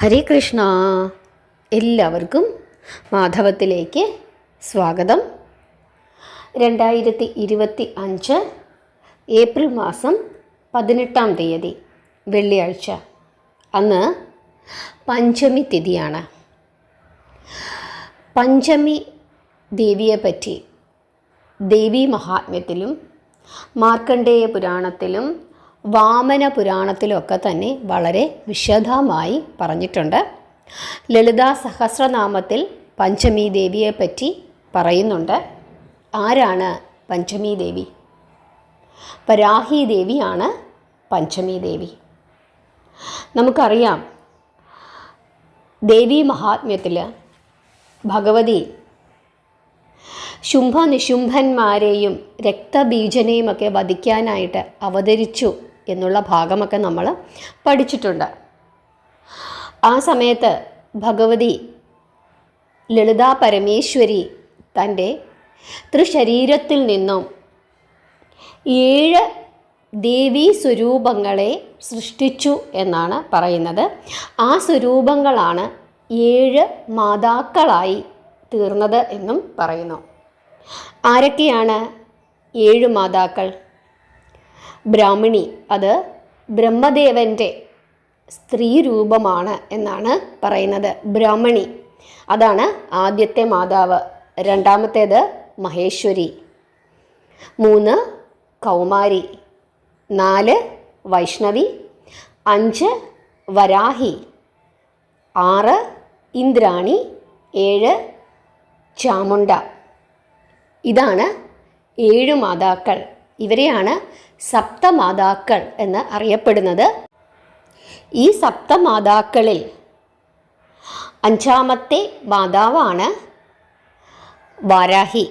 ഹരേ കൃഷ്ണ. എല്ലാവർക്കും മാധവത്തിലേക്ക് സ്വാഗതം. 2025 ഏപ്രിൽ മാസം 18-ാം തീയതി വെള്ളിയാഴ്ച. അന്ന് പഞ്ചമി തിഥിയാണ്. പഞ്ചമി ദേവിയെപ്പറ്റി ദേവീ മഹാത്മ്യത്തിലും മാർക്കണ്ഡേയ പുരാണത്തിലും വാമന പുരാണത്തിലൊക്കെ തന്നെ വളരെ വിശദമായി പറഞ്ഞിട്ടുണ്ട്. ലളിതാ സഹസ്രനാമത്തിൽ പഞ്ചമി ദേവിയെപ്പറ്റി പറയുന്നുണ്ട്. ആരാണ് പഞ്ചമി ദേവി? വരാഹി ദേവിയാണ് പഞ്ചമി ദേവി. നമുക്കറിയാം, ദേവീ മഹാത്മ്യത്തിൽ ഭഗവതി ശുംഭനിശുംഭന്മാരെയും രക്തബീജനെയുമൊക്കെ വധിക്കാനായിട്ട് അവതരിച്ചു എന്നുള്ള ഭാഗമൊക്കെ നമ്മൾ പഠിച്ചിട്ടുണ്ട്. ആ സമയത്ത് ഭഗവതി ലളിതാ പരമേശ്വരി തൻ്റെ തൃശരീരത്തിൽ നിന്നും 7 ദേവീ സ്വരൂപങ്ങളെ സൃഷ്ടിച്ചു എന്നാണ് പറയുന്നത്. ആ സ്വരൂപങ്ങളാണ് 7 മാതാക്കളായി തീർന്നത് എന്നും പറയുന്നു. ആരൊക്കെയാണ് 7 മാതാക്കൾ? ബ്രാഹ്മിണി, അത് ബ്രഹ്മദേവൻ്റെ സ്ത്രീ രൂപമാണ് എന്നാണ് പറയുന്നത്. ബ്രാഹ്മണി, അതാണ് ആദ്യത്തെ മാതാവ്. രണ്ടാമത്തേത് മഹേശ്വരി, 3 കൗമാരി, 4 വൈഷ്ണവി, 5 വരാഹി, 6 ഇന്ദ്രാണി, 7 ചാമുണ്ട. ഇതാണ് 7 മാതാക്കൾ. ഇവരെയാണ് സപ്തമാതാക്കൾ എന്ന് അറിയപ്പെടുന്നത്. ഈ സപ്തമാതാക്കളിൽ 5ാമത്തെ മാതാവാണ് വാരാഹി.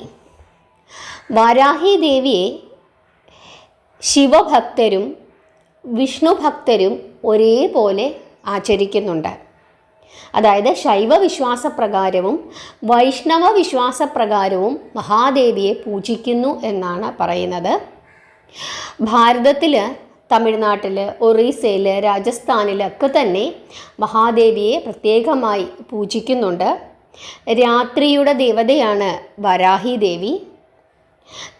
വാരാഹി ദേവിയെ ശിവഭക്തരും വിഷ്ണുഭക്തരും ഒരേപോലെ ആചരിക്കുന്നുണ്ട്. അതായത് ശൈവ വിശ്വാസപ്രകാരവും വൈഷ്ണവ വിശ്വാസപ്രകാരവും മഹാദേവിയെ പൂജിക്കുന്നു എന്നാണ് പറയുന്നത്. ഭാരതത്തിൽ, തമിഴ്നാട്ടിൽ, ഒറീസയിൽ, രാജസ്ഥാനിലൊക്കെ തന്നെ മഹാദേവിയെ പ്രത്യേകമായി പൂജിക്കുന്നുണ്ട്. രാത്രിയുടെ ദേവതയാണ് വരാഹി ദേവി.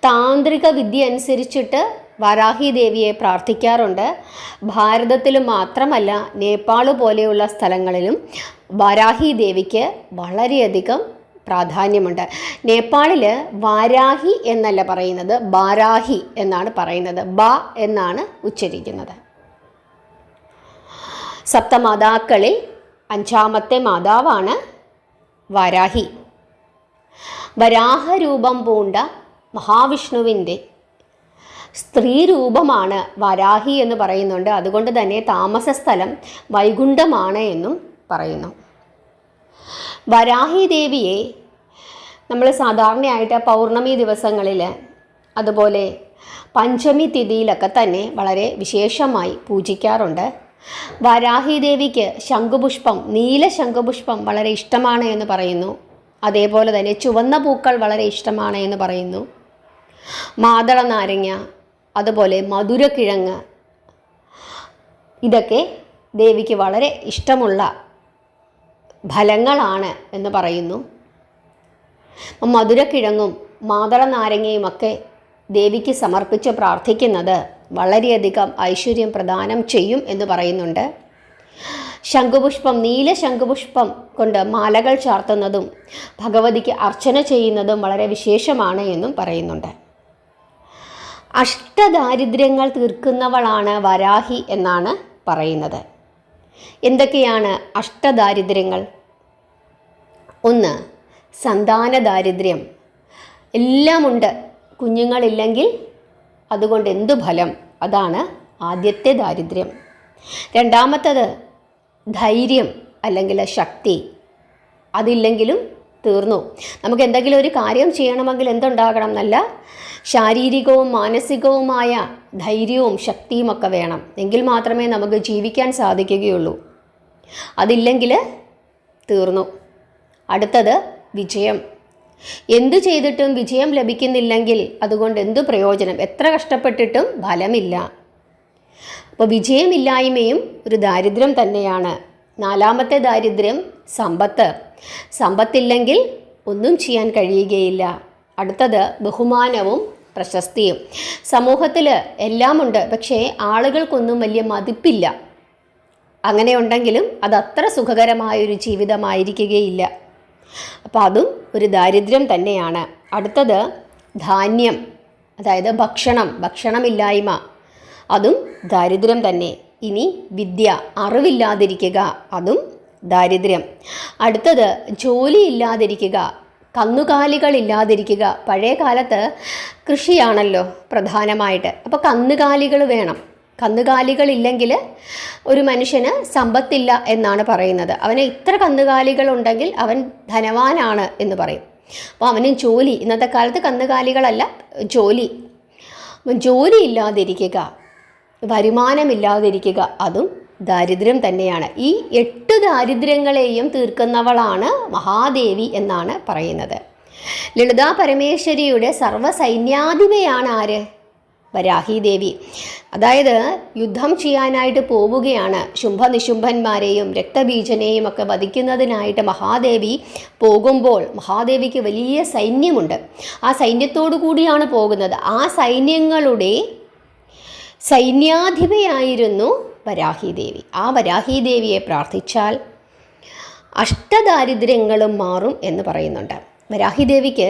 താന്ത്രിക വിദ്യ അനുസരിച്ചിട്ട് വരാഹി ദേവിയെ പ്രാർത്ഥിക്കാറുണ്ട്. ഭാരതത്തിൽ മാത്രമല്ല, നേപ്പാൾ പോലെയുള്ള സ്ഥലങ്ങളിലും വരാഹി ദേവിക്ക് വളരെയധികം പ്രാധാന്യമുണ്ട്. നേപ്പാളിൽ വാരാഹി എന്നല്ല പറയുന്നത്, ബാരാഹി എന്നാണ് പറയുന്നത്. ബ എന്നാണ് ഉച്ചരിക്കുന്നത്. സപ്തമാതാക്കളിൽ 5ാമത്തെ മാതാവാണ് വാരാഹി. വരാഹരൂപം പൂണ്ട മഹാവിഷ്ണുവിൻ്റെ സ്ത്രീ രൂപമാണ് വരാഹി എന്ന് പറയുന്നുണ്ട്. അതുകൊണ്ട് തന്നെ താമസ സ്ഥലം വൈകുണ്ഠമാണ് എന്നും പറയുന്നു. വരാഹി ദേവിയെ നമ്മൾ സാധാരണയായിട്ട് പൗർണമി ദിവസങ്ങളിൽ, അതുപോലെ പഞ്ചമി തിഥിയിലൊക്കെ തന്നെ വളരെ വിശേഷമായി പൂജിക്കാറുണ്ട്. വരാഹി ദേവിക്ക് ശംഖുപുഷ്പം, നീല ശംഖുപുഷ്പം വളരെ ഇഷ്ടമാണ് എന്ന് പറയുന്നു. അതേപോലെ തന്നെ ചുവന്ന പൂക്കൾ വളരെ ഇഷ്ടമാണ് എന്ന് പറയുന്നു. മാതള നാരങ്ങ, അതുപോലെ മധുരക്കിഴങ്ങ്, ഇതൊക്കെ ദേവിക്ക് വളരെ ഇഷ്ടമുള്ള ഫലങ്ങളാണ് എന്ന് പറയുന്നു. മധുരക്കിഴങ്ങും മാതള നാരങ്ങയുമൊക്കെ ദേവിക്ക് സമർപ്പിച്ച് പ്രാർത്ഥിക്കുന്നത് വളരെയധികം ഐശ്വര്യം പ്രദാനം ചെയ്യും എന്ന് പറയുന്നുണ്ട്. ശംഖുപുഷ്പം, നീല ശംഖുപുഷ്പം കൊണ്ട് മാലകൾ ചാർത്തുന്നതും ഭഗവതിക്ക് അർച്ചന ചെയ്യുന്നതും വളരെ വിശേഷമാണ് എന്നും പറയുന്നുണ്ട്. അഷ്ടദാരിദ്ര്യങ്ങൾ തീർക്കുന്നവളാണ് വരാഹി എന്നാണ് പറയുന്നത്. എന്തൊക്കെയാണ് അഷ്ടദാരിദ്ര്യങ്ങൾ? 1, സന്താന ദാരിദ്ര്യം. എല്ലാമുണ്ട്, കുഞ്ഞുങ്ങളില്ലെങ്കിൽ അതുകൊണ്ട് എന്തു ഫലം? അതാണ് ആദ്യത്തെ ദാരിദ്ര്യം. രണ്ടാമത്തത് ധൈര്യം അല്ലെങ്കിൽ ശക്തി. അതില്ലെങ്കിലും തീർന്നു. നമുക്ക് എന്തെങ്കിലും ഒരു കാര്യം ചെയ്യണമെങ്കിൽ എന്തുണ്ടാകണം? നല്ല ശാരീരികവും മാനസികവുമായ ധൈര്യവും ശക്തിയും ഒക്കെ വേണം. എങ്കിൽ മാത്രമേ നമുക്ക് ജീവിക്കാൻ സാധിക്കുകയുള്ളൂ. അതില്ലെങ്കിൽ തീർന്നു. അടുത്തത് വിജയം. എന്തു ചെയ്തിട്ടും വിജയം ലഭിക്കുന്നില്ലെങ്കിൽ അതുകൊണ്ട് എന്തു പ്രയോജനം? എത്ര കഷ്ടപ്പെട്ടിട്ടും ഫലമില്ല. അപ്പോൾ വിജയമില്ലായ്മയും ഒരു ദാരിദ്ര്യം തന്നെയാണ്. നാലാമത്തെ ദാരിദ്ര്യം സമ്പത്ത്. സമ്പത്തില്ലെങ്കിൽ ഒന്നും ചെയ്യാൻ കഴിയുകയില്ല. അടുത്തത് ബഹുമാനവും പ്രശസ്തിയും. സമൂഹത്തിൽ എല്ലാമുണ്ട്, പക്ഷേ ആളുകൾക്കൊന്നും വലിയ മതിപ്പില്ല. അങ്ങനെ ഉണ്ടെങ്കിലും അതത്ര സുഖകരമായൊരു ജീവിതമായിരിക്കുകയില്ല. അപ്പോൾ അതും ഒരു ദാരിദ്ര്യം തന്നെയാണ്. അടുത്തത് ധാന്യം, അതായത് ഭക്ഷണമില്ലായ്മ, അതും ദാരിദ്ര്യം തന്നെ. ഇനി വിദ്യ, അറിവില്ലാതിരിക്കുക, അതും ദാരിദ്ര്യം. അടുത്തത് ജോലി ഇല്ലാതിരിക്കുക, കന്നുകാലികളില്ലാതിരിക്കുക. പഴയ കാലത്ത് കൃഷിയാണല്ലോ പ്രധാനമായിട്ട്, അപ്പോൾ കന്നുകാലികൾ വേണം. കന്നുകാലികളില്ലെങ്കിൽ ഒരു മനുഷ്യന് സമ്പത്തില്ല എന്നാണ് പറയുന്നത്. അവന് ഇത്ര കന്നുകാലികളുണ്ടെങ്കിൽ അവൻ ധനവാനാണ് എന്ന് പറയും. അപ്പോൾ അവന് ജോലി, ഇന്നത്തെ കാലത്ത് കന്നുകാലികളല്ല, ജോലി ഇല്ലാതിരിക്കുക, വരുമാനമില്ലാതിരിക്കുക, അതും ദാരിദ്ര്യം തന്നെയാണ്. ഈ 8 ദാരിദ്ര്യങ്ങളെയും തീർക്കുന്നവളാണ് മഹാദേവി എന്നാണ് പറയുന്നത്. ലളിതാ പരമേശ്വരിയുടെ സർവ്വസൈന്യാധിപയാണ് ആര്? വരാഹിദേവി. അതായത് യുദ്ധം ചെയ്യാനായിട്ട് പോവുകയാണ്. ശുംഭനിശുംഭന്മാരെയും രക്തബീജനെയും ഒക്കെ വധിക്കുന്നതിനായിട്ട് മഹാദേവി പോകുമ്പോൾ മഹാദേവിക്ക് വലിയ സൈന്യമുണ്ട്. ആ സൈന്യത്തോടു കൂടിയാണ് പോകുന്നത്. ആ സൈന്യങ്ങളുടെ സൈന്യാധിപയായിരുന്നു വരാഹിദേവി. ആ വരാഹിദേവിയെ പ്രാർത്ഥിച്ചാൽ അഷ്ടദാരിദ്ര്യങ്ങളും മാറും എന്ന് പറയുന്നുണ്ട്. വരാഹിദേവിക്ക്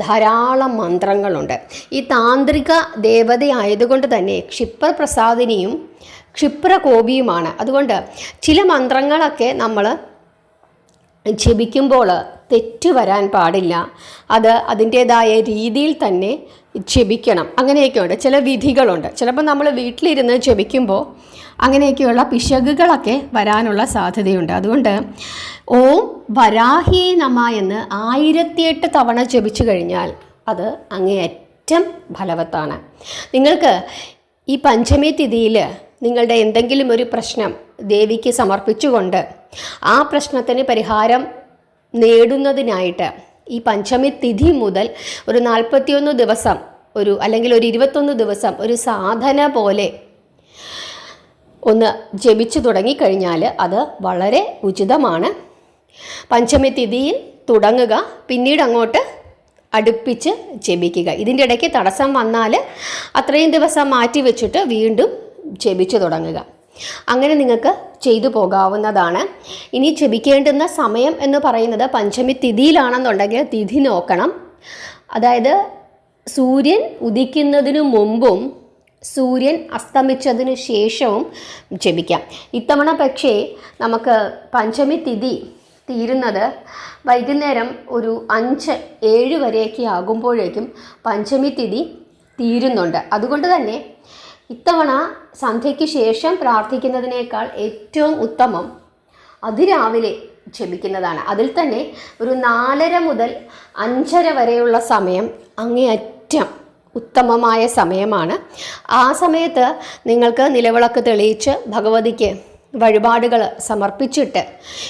ധാരാളം മന്ത്രങ്ങളുണ്ട്. ഈ താന്ത്രിക ദേവതയായതുകൊണ്ട് തന്നെ ക്ഷിപ്രപ്രസാദിനിയും ക്ഷിപ്രകോപിയുമാണ്. അതുകൊണ്ട് ചില മന്ത്രങ്ങളൊക്കെ നമ്മൾ ജപിക്കുമ്പോൾ തെറ്റ് വരാൻ പാടില്ല. അത് അതിൻ്റേതായ രീതിയിൽ തന്നെ ജപിക്കണം. അങ്ങനെയൊക്കെയുണ്ട്, ചില വിധികളുണ്ട്. ചിലപ്പോൾ നമ്മൾ വീട്ടിലിരുന്ന് ജപിക്കുമ്പോൾ അങ്ങനെയൊക്കെയുള്ള പിശകുകളൊക്കെ വരാനുള്ള സാധ്യതയുണ്ട്. അതുകൊണ്ട് ഓം വരാഹി നമ എന്ന് 1008 തവണ ജപിച്ചു കഴിഞ്ഞാൽ അത് അങ്ങേയറ്റം ഫലവത്താണ്. നിങ്ങൾക്ക് ഈ പഞ്ചമി തിഥിയിൽ നിങ്ങളുടെ എന്തെങ്കിലും ഒരു പ്രശ്നം ദേവിക്ക് സമർപ്പിച്ചുകൊണ്ട് ആ പ്രശ്നത്തിന് പരിഹാരം നേടുന്നതിനായിട്ട് ഈ പഞ്ചമി തിഥി മുതൽ ഒരു 41 ദിവസം അല്ലെങ്കിൽ ഒരു 21 ദിവസം ഒരു സാധന പോലെ ഒന്ന് ജപിച്ചു തുടങ്ങിക്കഴിഞ്ഞാൽ അത് വളരെ ഉചിതമാണ്. പഞ്ചമി തിഥിയിൽ തുടങ്ങുക, പിന്നീട് അങ്ങോട്ട് അടുപ്പിച്ച് ജപിക്കുക. ഇതിൻ്റെ ഇടയ്ക്ക് തടസ്സം വന്നാൽ അത്രയും ദിവസം മാറ്റി വെച്ചിട്ട് വീണ്ടും ജപിച്ചു തുടങ്ങുക. അങ്ങനെ നിങ്ങൾക്ക് ചെയ്തു പോകാവുന്നതാണ്. ഇനി ജപിക്കേണ്ടുന്ന സമയം എന്ന് പറയുന്നത് പഞ്ചമി തിഥിയിലാണെന്നുണ്ടെങ്കിൽ തിഥി നോക്കണം. അതായത് സൂര്യൻ ഉദിക്കുന്നതിനു മുമ്പും സൂര്യൻ അസ്തമിച്ചതിന് ശേഷവും ജപിക്കാം. ഇത്തവണ പക്ഷേ നമുക്ക് പഞ്ചമി തിഥി തീരുന്നത് വൈകുന്നേരം ഒരു 5-7 വരെയൊക്കെ ആകുമ്പോഴേക്കും പഞ്ചമി തിഥി തീരുന്നുണ്ട്. അതുകൊണ്ട് തന്നെ ഇത്തവണ സന്ധ്യയ്ക്ക് ശേഷം പ്രാർത്ഥിക്കുന്നതിനേക്കാൾ ഏറ്റവും ഉത്തമം അതിരാവിലെ ജപിക്കുന്നതാണ്. അതിൽ തന്നെ ഒരു 4:30 മുതൽ 5:30 വരെയുള്ള സമയം അങ്ങേയറ്റം ഉത്തമമായ സമയമാണ്. ആ സമയത്ത് നിങ്ങൾക്ക് നിലവിളക്ക് തെളിയിച്ച് ഭഗവതിക്ക് വഴിപാടുകൾ സമർപ്പിച്ചിട്ട്,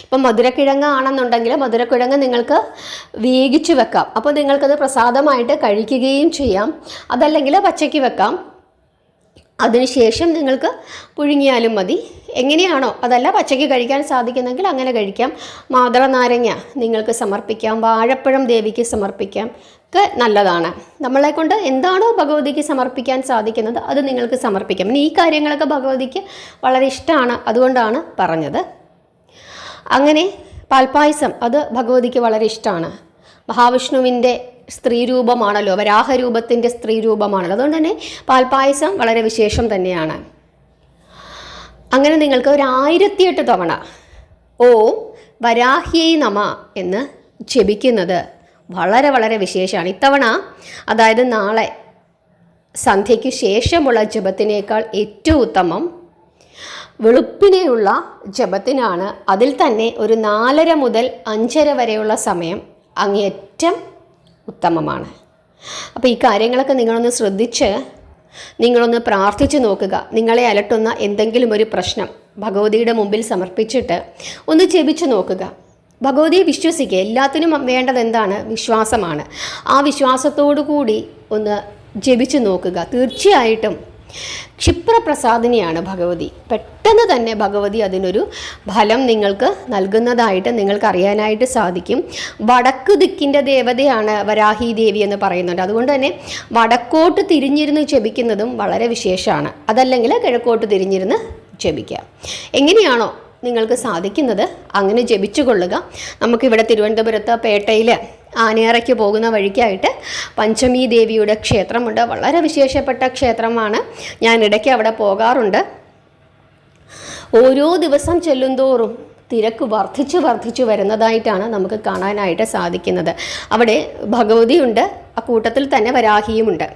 ഇപ്പം മധുരക്കിഴങ്ങ് ആണെന്നുണ്ടെങ്കിൽ മധുരക്കിഴങ്ങ് നിങ്ങൾക്ക് വേവിച്ച് വെക്കാം. അപ്പോൾ നിങ്ങൾക്കത് പ്രസാദമായിട്ട് കഴിക്കുകയും ചെയ്യാം. അതല്ലെങ്കിൽ പച്ചയ്ക്ക് വെക്കാം. അതിനുശേഷം നിങ്ങൾക്ക് പുഴുങ്ങിയാലും മതി. എങ്ങനെയാണോ, അതല്ല പച്ചയ്ക്ക് കഴിക്കാൻ സാധിക്കുന്നെങ്കിൽ അങ്ങനെ കഴിക്കാം. മാതള നാരങ്ങ നിങ്ങൾക്ക് സമർപ്പിക്കാം, വാഴപ്പഴം ദേവിക്ക് സമർപ്പിക്കാം, ഒക്കെ നല്ലതാണ്. നമ്മളെ കൊണ്ട് എന്താണോ ഭഗവതിക്ക് സമർപ്പിക്കാൻ സാധിക്കുന്നത് അത് നിങ്ങൾക്ക് സമർപ്പിക്കാം. ഈ കാര്യങ്ങളൊക്കെ ഭഗവതിക്ക് വളരെ ഇഷ്ടമാണ്, അതുകൊണ്ടാണ് പറഞ്ഞത്. അങ്ങനെ പാൽപ്പായസം അത് ഭഗവതിക്ക് വളരെ ഇഷ്ടമാണ്. മഹാവിഷ്ണുവിൻ്റെ സ്ത്രീരൂപമാണല്ലോ, വരാഹരൂപത്തിൻ്റെ സ്ത്രീരൂപമാണല്ലോ. അതുകൊണ്ട് തന്നെ പാൽപ്പായസം വളരെ വിശേഷം തന്നെയാണ്. അങ്ങനെ നിങ്ങൾക്ക് ഒരു 1008 തവണ ഓം വരാഹ്യൈ നമ എന്ന് ജപിക്കുന്നത് വളരെ വളരെ വിശേഷമാണ്. ഇത്തവണ, അതായത് നാളെ സന്ധ്യയ്ക്ക് ശേഷമുള്ള ജപത്തിനേക്കാൾ ഏറ്റവും ഉത്തമം വെളുപ്പിനെയുള്ള ജപത്തിനാണ്. അതിൽ തന്നെ ഒരു 4:30 മുതൽ 5:30 വരെയുള്ള സമയം അങ്ങേയറ്റം ഉത്തമമാണ്. അപ്പോൾ ഈ കാര്യങ്ങളൊക്കെ നിങ്ങളൊന്ന് ശ്രദ്ധിച്ച് നിങ്ങളൊന്ന് പ്രാർത്ഥിച്ച് നോക്കുക. നിങ്ങളെ അലട്ടുന്ന എന്തെങ്കിലും ഒരു പ്രശ്നം ഭഗവതിയുടെ മുമ്പിൽ സമർപ്പിച്ചിട്ട് ഒന്ന് ജപിച്ച് നോക്കുക. ഭഗവതിയെ വിശ്വസിക്കുക. എല്ലാത്തിനും വേണ്ടത് എന്താണ്? വിശ്വാസമാണ്. ആ വിശ്വാസത്തോടു കൂടി ഒന്ന് ജപിച്ച് നോക്കുക. തീർച്ചയായിട്ടും ക്ഷിപ്രപ്രസാദിനിയാണ് ഭഗവതി. പെട്ടെന്ന് തന്നെ ഭഗവതി അതിനൊരു ഫലം നിങ്ങൾക്ക് നൽകുന്നതായിട്ട് നിങ്ങൾക്കറിയാനായിട്ട് സാധിക്കും. വടക്ക് ദിക്കിൻ്റെ ദേവതയാണ് വരാഹി ദേവി എന്ന് പറയുന്നുണ്ട്. അതുകൊണ്ട് തന്നെ വടക്കോട്ട് തിരിഞ്ഞിരുന്ന് ജപിക്കുന്നതും വളരെ വിശേഷമാണ്. അതല്ലെങ്കിൽ കിഴക്കോട്ട് തിരിഞ്ഞിരുന്ന് ജപിക്കുക. എങ്ങനെയാണോ നിങ്ങൾക്ക് സാധിക്കുന്നത് അങ്ങനെ ജപിച്ചു കൊള്ളുക. നമുക്കിവിടെ തിരുവനന്തപുരത്ത് പേട്ടയിൽ ആനയറയ്ക്ക് പോകുന്ന വഴിക്കായിട്ട് പഞ്ചമി ദേവിയുടെ ക്ഷേത്രമുണ്ട്. വളരെ വിശേഷപ്പെട്ട ക്ഷേത്രമാണ്. ഞാൻ ഇടയ്ക്ക് അവിടെ പോകാറുണ്ട്. ഓരോ ദിവസം ചെല്ലുന്തോറും തിരക്ക് വർദ്ധിച്ചു വരുന്നതായിട്ടാണ് നമുക്ക് കാണാനായിട്ട് സാധിക്കുന്നത്. അവിടെ ഭഗവതിയുണ്ട്, അക്കൂട്ടത്തിൽ തന്നെ വരാഹിയുമുണ്ട്.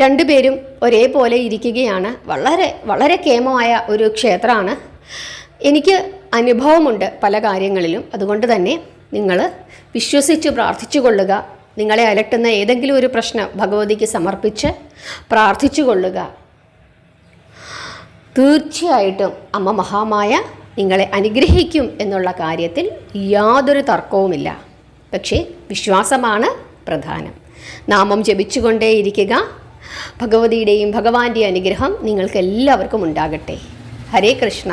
രണ്ടുപേരും ഒരേപോലെ ഇരിക്കുകയാണ്. വളരെ വളരെ കേമമായ ഒരു ക്ഷേത്രമാണ്. എനിക്ക് അനുഭവമുണ്ട് പല കാര്യങ്ങളിലും. അതുകൊണ്ട് തന്നെ നിങ്ങൾ വിശ്വസിച്ച് പ്രാർത്ഥിച്ചു കൊള്ളുക. നിങ്ങളെ അലട്ടുന്ന ഏതെങ്കിലും ഒരു പ്രശ്നം ഭഗവതിക്ക് സമർപ്പിച്ച് പ്രാർത്ഥിച്ചു കൊള്ളുക. തീർച്ചയായിട്ടും അമ്മ മഹാമായ നിങ്ങളെ അനുഗ്രഹിക്കും എന്നുള്ള കാര്യത്തിൽ യാതൊരു തർക്കവുമില്ല. പക്ഷേ വിശ്വാസമാണ് പ്രധാനം. നാമം ജപിച്ചുകൊണ്ടേയിരിക്കുക. ഭഗവതിയുടെയും ഭഗവാന്റെയും അനുഗ്രഹം നിങ്ങൾക്ക് എല്ലാവർക്കും ഉണ്ടാകട്ടെ. ഹരേ കൃഷ്ണ.